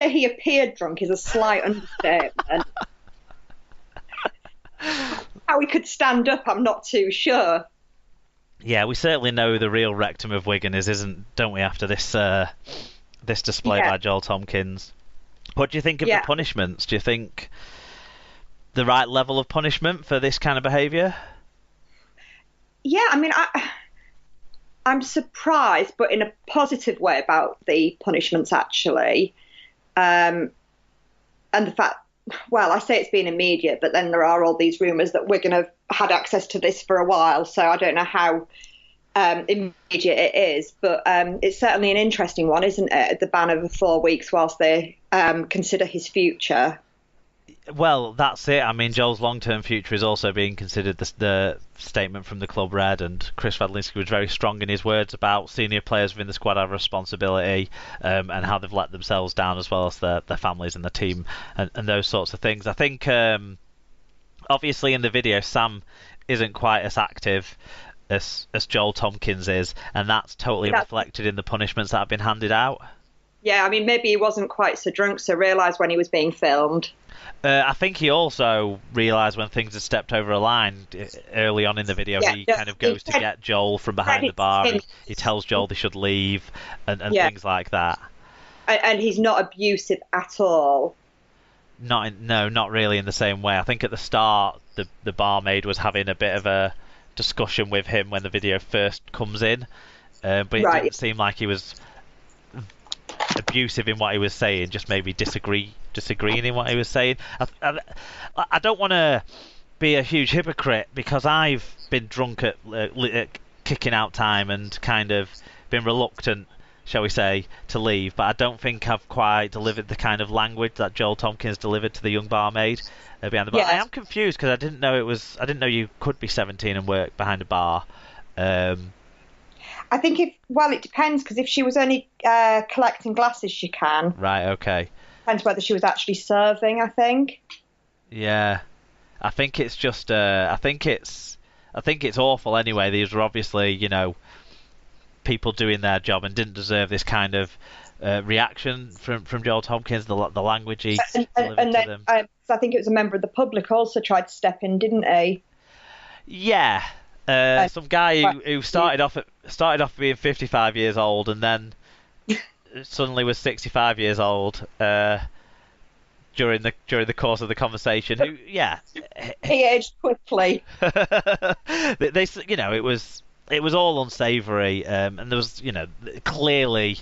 he appeared drunk is a slight understatement. How he could stand up, I'm not too sure. Yeah, we certainly know the real rectum of Wigan is, isn't, don't we? After this display Yeah, by Joel Tomkins. What do you think of the yeah, punishments? Do you think the right level of punishment for this kind of behaviour? yeah. I mean, I'm surprised, but in a positive way about the punishments actually, um, and the fact. Well, I say it's been immediate, but then there are all these rumours that Wigan have had access to this for a while, so I don't know how immediate it is, but it's certainly an interesting one, isn't it? The ban of 4 weeks whilst they consider his future. Well, that's it. I mean, Joel's long-term future is also being considered. The statement from the club read, and Chris Vadlinski was very strong in his words about senior players within the squad have responsibility, and how they've let themselves down, as well as their families and the team, and those sorts of things. I think, obviously, in the video, Sam isn't quite as active as Joel Tomkins is, and that's totally That's, reflected in the punishments that have been handed out. yeah, I mean, maybe he wasn't quite so drunk, so realised when he was being filmed. I think he also realised when things had stepped over a line early on in the video. Yeah, He kind just of goes to get Joel from behind the credits bar. him. He tells Joel they should leave and Yeah, things like that. and he's not abusive at all. No, not really in the same way. I think at the start the barmaid was having a bit of a discussion with him when the video first comes in, but it Right. didn't seem like he was abusive in what he was saying. Just maybe disagreeing in what he was saying. I don't want to be a huge hypocrite because I've been drunk at kicking out time and kind of been reluctant, shall we say, to leave. But I don't think I've quite delivered the kind of language that Joel Tompkins delivered to the young barmaid behind the bar. I Yes. am confused because I didn't know you could be 17 and work behind a bar. Um, I think well, it depends because if she was only collecting glasses, she can. right, okay, Depends whether she was actually serving, I think. yeah. I think it's just. I think it's awful anyway. These were obviously, people doing their job and didn't deserve this kind of reaction from Joel Tompkins. The language he delivered And to then them. I think it was a member of the public also tried to step in, didn't he? Yeah, Uh, some guy quite- who started off being 55 years old and then suddenly was 65 years old. During the course of the conversation, who, yeah, he aged quickly. it was all unsavoury, and there was, clearly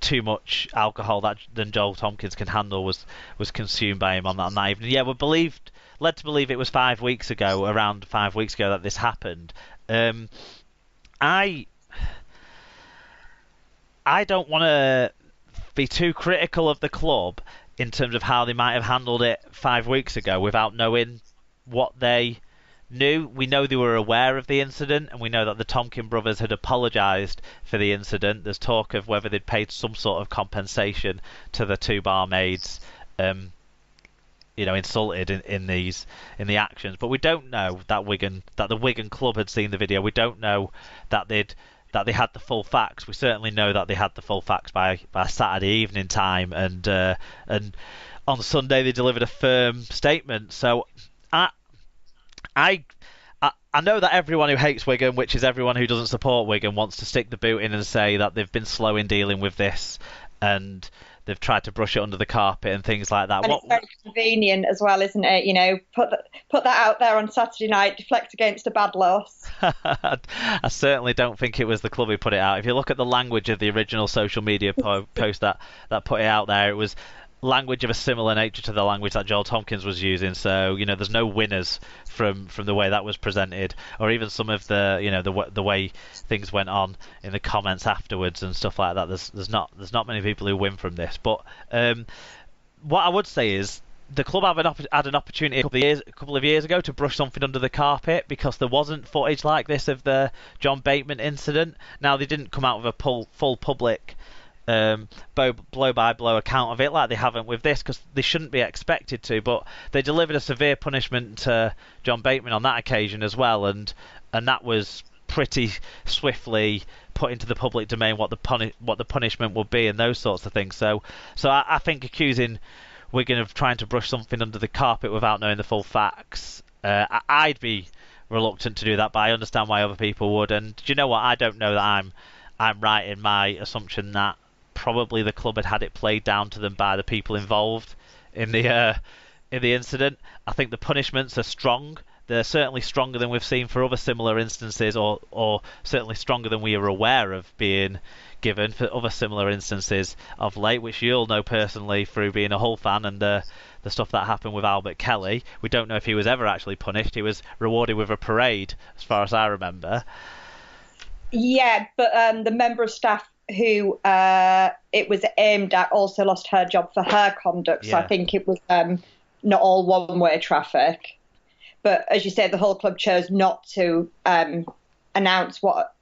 too much alcohol that than Joel Tompkins can handle was consumed by him on that night. And yeah, led to believe it was around 5 weeks ago that this happened. I I don't want to be too critical of the club in terms of how they might have handled it 5 weeks ago without knowing what they knew. We know they were aware of the incident, and we know that the Tomkin brothers had apologised for the incident. There's talk of whether they'd paid some sort of compensation to the two barmaids, insulted in the actions. But we don't know that the Wigan club had seen the video. We don't know that they had the full facts. We certainly know that they had the full facts by Saturday evening time, and on Sunday they delivered a firm statement. So I I I know that everyone who hates Wigan, which is everyone who doesn't support Wigan, wants to stick the boot in and say that they've been slow in dealing with this and they've tried to brush it under the carpet and things like that. And it's very convenient as well, isn't it? Put that out there on Saturday night, deflect against a bad loss. I certainly don't think it was the club who put it out. If you look at the language of the original social media post that put it out there, it was language of a similar nature to the language that Joel Tomkins was using. So there's no winners from the way that was presented, or even some of the way things went on in the comments afterwards and stuff like that. There's not many people who win from this. But what I would say is the club had an opportunity a couple of years ago to brush something under the carpet because there wasn't footage like this of the John Bateman incident. Now they didn't come out with a full public blow by blow account of it like they haven't with this because they shouldn't be expected to, but they delivered a severe punishment to John Bateman on that occasion as well, and that was pretty swiftly put into the public domain what the punishment would be and those sorts of things. So I think accusing Wigan of trying to brush something under the carpet without knowing the full facts, I'd be reluctant to do that, but I understand why other people would. And do you know what? I don't know that I'm right in my assumption that probably the club had it played down to them by the people involved in the incident. I think the punishments are strong. They're certainly stronger than we've seen for other similar instances, or certainly stronger than we are aware of being given for other similar instances of late, which you'll know personally through being a Hull fan and the stuff that happened with Albert Kelly. We don't know if he was ever actually punished. He was rewarded with a parade, as far as I remember. Yeah, but the member of staff who it was aimed at also lost her job for her conduct. So I think it was not all one-way traffic. But as you said, the whole club chose not to announce what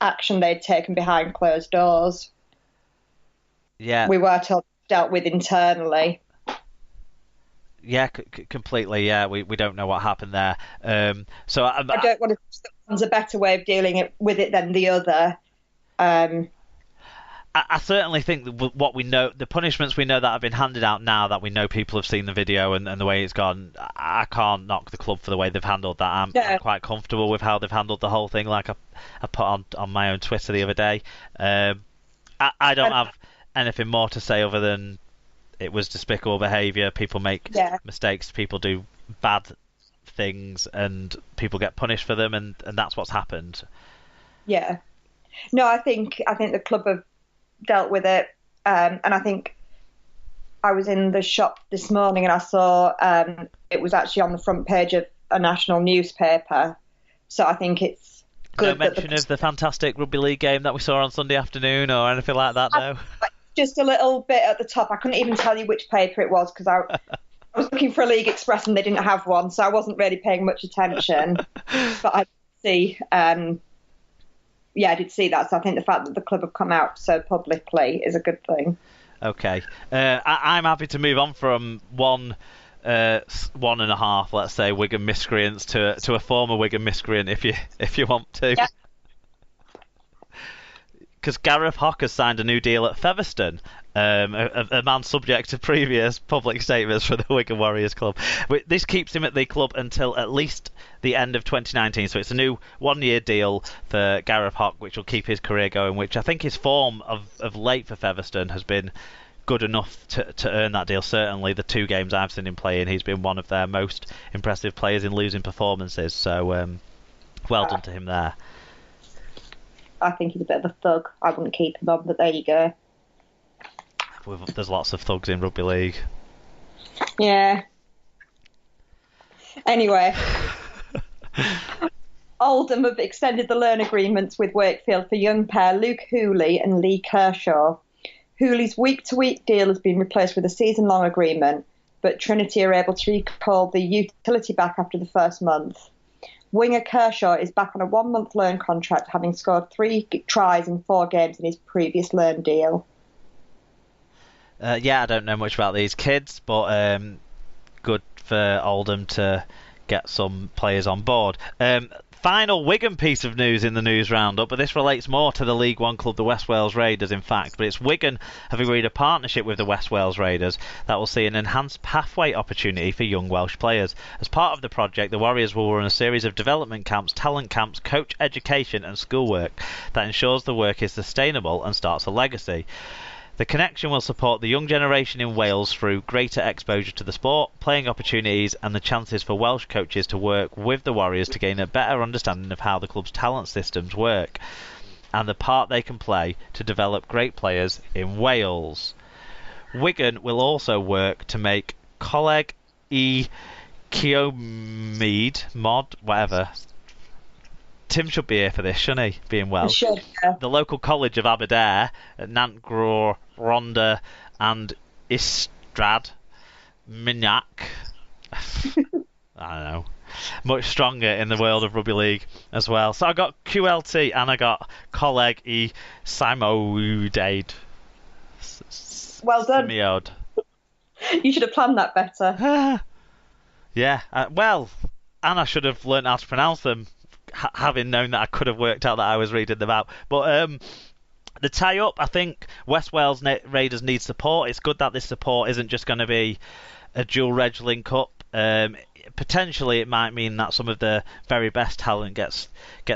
action they'd taken behind closed doors. Yeah. We were told dealt with internally. Yeah, completely. Yeah, we don't know what happened there. So I don't want to say one's a better way of dealing with it than the other. I certainly think that what we know, the punishments we know that have been handed out now, that we know people have seen the video and the way it's gone, I can't knock the club for the way they've handled that. I'm quite comfortable with how they've handled the whole thing, like I put on my own Twitter the other day. I don't have anything more to say other than it was despicable behaviour. People make mistakes, people do bad things, and people get punished for them, and that's what's happened. Yeah. No, I think the club have dealt with it, and I think I was in the shop this morning and I saw it was actually on the front page of a national newspaper. So I think it's good. No mention of the fantastic rugby league game that we saw on Sunday afternoon or anything like that, though? Just a little bit at the top. I couldn't even tell you which paper it was because I was looking for a League Express and they didn't have one, so I wasn't really paying much attention. But I did see, I did see that. So I think the fact that the club have come out so publicly is a good thing. Okay, I'm happy to move on from one and a half, let's say, Wigan miscreants to a former Wigan miscreant, if you want to. Yeah. Because Gareth Hock has signed a new deal at Featherstone, a man subject to previous public statements from the Wigan Warriors club. This keeps him at the club until at least the end of 2019, so it's a new one-year deal for Gareth Hock, which will keep his career going, which I think his form of late for Featherstone has been good enough to earn that deal. Certainly the 2 games I've seen him play in, he's been one of their most impressive players in losing performances, so well done to him there. I think he's a bit of a thug. I wouldn't keep him on, but there you go. There's lots of thugs in rugby league. Yeah. Anyway. Oldham have extended the loan agreements with Wakefield for young pair Luke Hooley and Lee Kershaw. Hooley's week-to-week deal has been replaced with a season-long agreement, but Trinity are able to recall the utility back after the first month. Winger Kershaw is back on a 1-month loan contract, having scored 3 tries in 4 games in his previous loan deal. I don't know much about these kids, but good for Oldham to get some players on board. Final Wigan piece of news in the news roundup, but this relates more to the League One club, the West Wales Raiders, in fact. But it's Wigan have agreed a partnership with the West Wales Raiders that will see an enhanced pathway opportunity for young Welsh players. As part of the project, the Warriors will run a series of development camps, talent camps, coach education and schoolwork that ensures the work is sustainable and starts a legacy. The connection will support the young generation in Wales through greater exposure to the sport, playing opportunities and the chances for Welsh coaches to work with the Warriors to gain a better understanding of how the club's talent systems work and the part they can play to develop great players in Wales. Wigan will also work to make Coleg whatever. Tim should be here for this, shouldn't he? Being Welsh. Should, yeah. The local college of Aberdare, Nantgro, Rhondda and Ystrad, Minac. I don't know. Much stronger in the world of rugby league as well. So I got QLT and I got Coleg y Simodaid. Well done. Simiod. You should have planned that better. Yeah. And I should have learnt how to pronounce them having known that I could have worked out that I was reading them out. But the tie-up, I think West Wales Raiders need support. It's good that this support isn't just going to be a dual reg link-up. Potentially, it might mean that some of the very best talent gets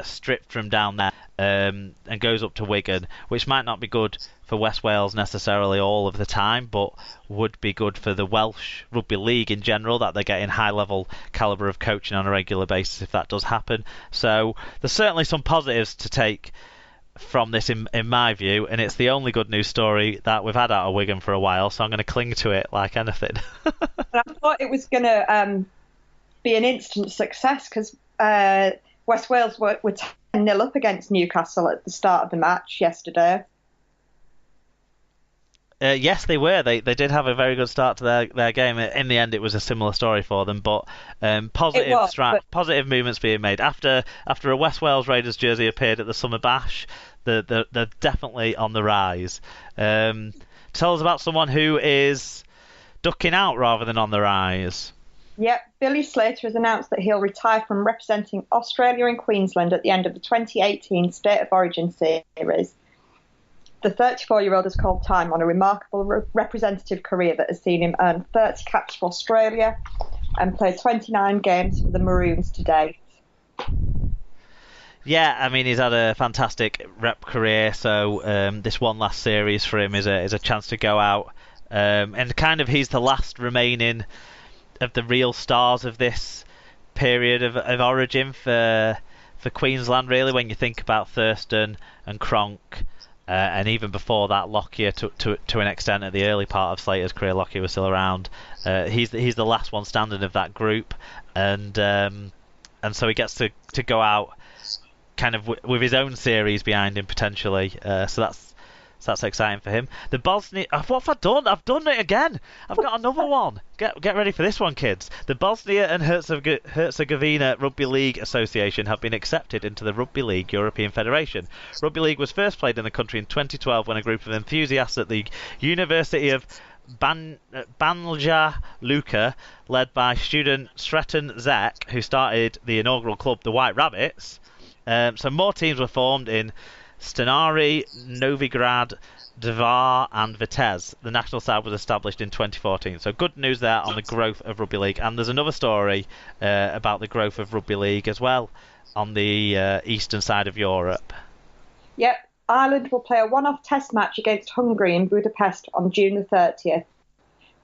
stripped from down there and goes up to Wigan, which might not be good for West Wales necessarily all of the time, but would be good for the Welsh Rugby League in general, that they're getting high-level calibre of coaching on a regular basis if that does happen. So there's certainly some positives to take from this in my view, and it's the only good news story that we've had out of Wigan for a while, so I'm going to cling to it like anything. I thought it was going to be an instant success because West Wales were 10-0 up against Newcastle at the start of the match yesterday. Yes, they were. They did have a very good start to their game. In the end, it was a similar story for them, but positive movements being made after a West Wales Raiders jersey appeared at the Summer Bash. They're definitely on the rise. Tell us about someone who is ducking out rather than on the rise. Yep, Billy Slater has announced that he'll retire from representing Australia and Queensland at the end of the 2018 State of Origin series. The 34-year-old has called time on a remarkable representative career that has seen him earn 30 caps for Australia and play 29 games for the Maroons to date. Yeah, I mean, he's had a fantastic rep career, so this one last series for him is a chance to go out. And kind of he's the last remaining of the real stars of this period of origin for Queensland, really, when you think about Thurston and Cronk. And even before that, Lockyer to an extent at the early part of Slater's career, Lockyer was still around. He's the last one standing of that group, and so he gets to go out kind of with his own series behind him potentially. So that's exciting for him. The Bosnia, what have I done? I've done it again. I've got another one. Get ready for this one, kids. The Bosnia and Herzegovina Rugby League Association have been accepted into the Rugby League European Federation. Rugby League was first played in the country in 2012 when a group of enthusiasts at the University of Banja Luka, led by student Sreten Zek, who started the inaugural club, the White Rabbits. So more teams were formed in Stenari, Novigrad, Dvar and Vitesse. The national side was established in 2014. So good news there on the growth of Rugby League. And there's another story about the growth of Rugby League as well on the eastern side of Europe. Yep, Ireland will play a one-off test match against Hungary in Budapest on June the 30th.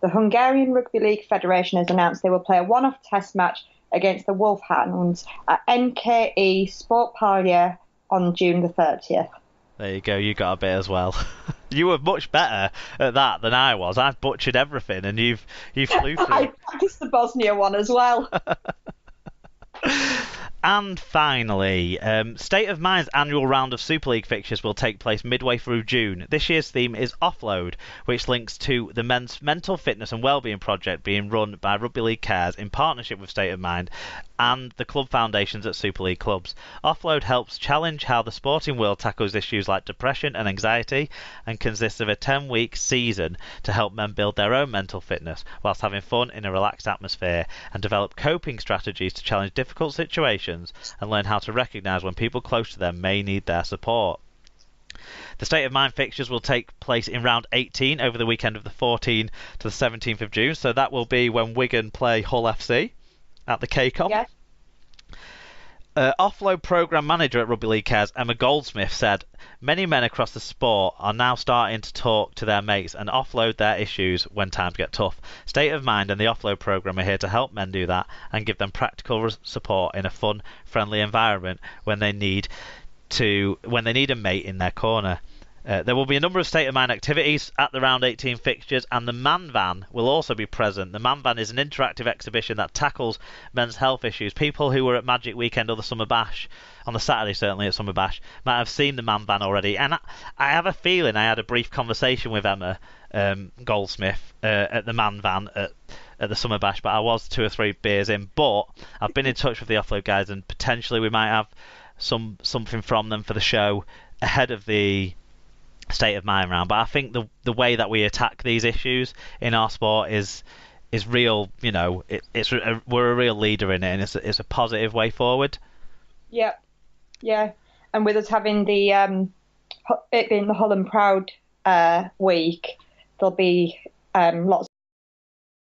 The Hungarian Rugby League Federation has announced they will play a one-off test match against the Wolfhounds at NKE Sport Palia on June the 30th. There you go, you got a bit as well. You were much better at that than I was. I butchered everything and you flew through. I practiced the Bosnia one as well. And finally, State of Mind's annual round of Super League fixtures will take place midway through June. This year's theme is Offload, which links to the men's mental fitness and wellbeing project being run by Rugby League Cares in partnership with State of Mind and the club foundations at Super League clubs. Offload helps challenge how the sporting world tackles issues like depression and anxiety and consists of a 10-week season to help men build their own mental fitness whilst having fun in a relaxed atmosphere and develop coping strategies to challenge difficult situations and learn how to recognise when people close to them may need their support. The State of Mind fixtures will take place in round 18 over the weekend of the 14th to the 17th of June, so that will be when Wigan play Hull FC at the KCOM. Yes. Offload Programme Manager at Rugby League Cares, Emma Goldsmith, said, "Many men across the sport are now starting to talk to their mates and offload their issues when times get tough. State of Mind and the Offload Programme are here to help men do that and give them practical support in a fun, friendly environment when they need a mate in their corner." There will be a number of State of Mind activities at the Round 18 fixtures, and the Man Van will also be present. The Man Van is an interactive exhibition that tackles men's health issues. People who were at Magic Weekend or the Summer Bash, on the Saturday certainly at Summer Bash, might have seen the Man Van already. And I have a feeling I had a brief conversation with Emma Goldsmith at the Man Van at the Summer Bash, but I was 2 or 3 beers in. But I've been in touch with the Offload guys, and potentially we might have something from them for the show ahead of the State of Mind round. But I think the way that we attack these issues in our sport is real. You know, we're a real leader in it, and it's a positive way forward. Yep, Yeah, and with us having it being the Holland Proud week, there'll be lots